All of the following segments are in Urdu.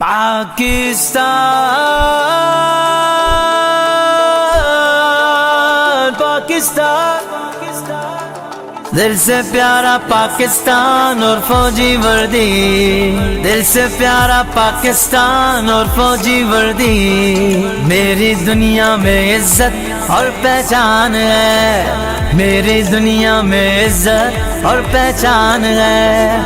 پاکستان پاکستان دل سے پیارا پاکستان اور فوجی وردی، دل سے پیارا پاکستان اور فوجی وردی، میری دنیا میں عزت اور پہچان ہے، میری دنیا میں عزت اور پہچان ہے۔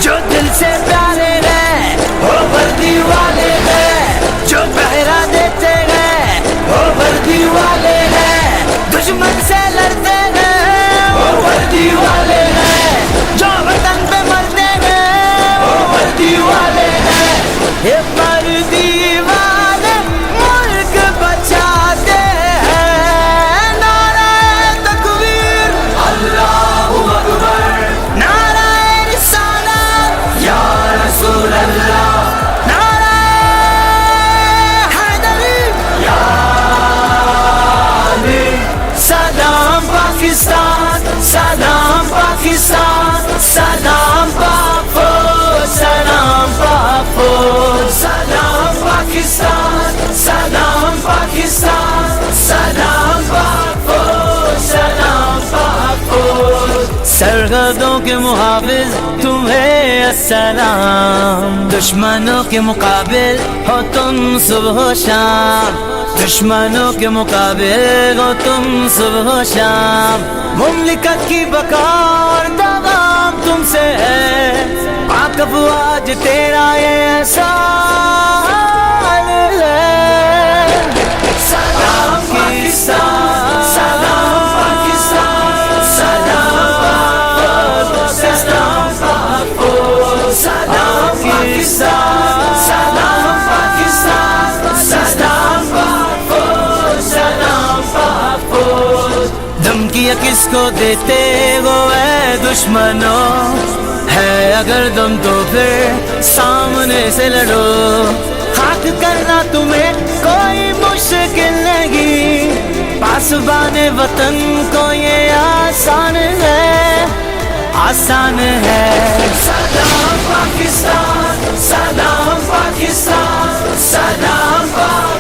جو دل سے پیارے ہیں وہ وردی والے ہیں، جو پہرا دیتے ہیں وہ وردی والے ہیں، دشمن سے لڑتے ہیں وہ وردی والے ہیں، جو وطن پہ مرتے ہیں وہ وردی والے ہیں۔ یہ وردی والے ملک بچاتے ہیں، نعرہ تکبیر اللہ اکبر، نعرہ رسالت یا رسول اللہ، نعرہ حیدری یا علی۔ سلام پاکستان، سلام پاکستان، سلام پاک فوج، سلام پاک فوج، سلام پاکستان، سلام پاکستان، سلام پاک فوج، سلام پاک فوج۔ سرحدوں کے محافظ تمہیں السلام، دشمنوں کے مقابل ہو تم صبح و شام، دشمنوں کے مقابل ہو تم صبح و شام، مملکت کی بقا اور دوام تم سے ہے، پاک افواج تیرا یہ احسان ہے۔ سلام پاکستان، سلام پاکستان، سلام پاک فوج، سلام پاکستان، سلام پاکستان، سلام پاک فوج، سلام پاک فوج۔ دھمکیاں کس کو دیتے ہو اے دشمنوں، ہے اگر دم تو پھر سامنے سے لڑو، خاک کرنا تمہیں کوئی مشکل نہیں، پاسبان وطن کو یہ آسان ہے، آسان ہے۔ سلام پاکستان، سلام پاکستان، سلام پاک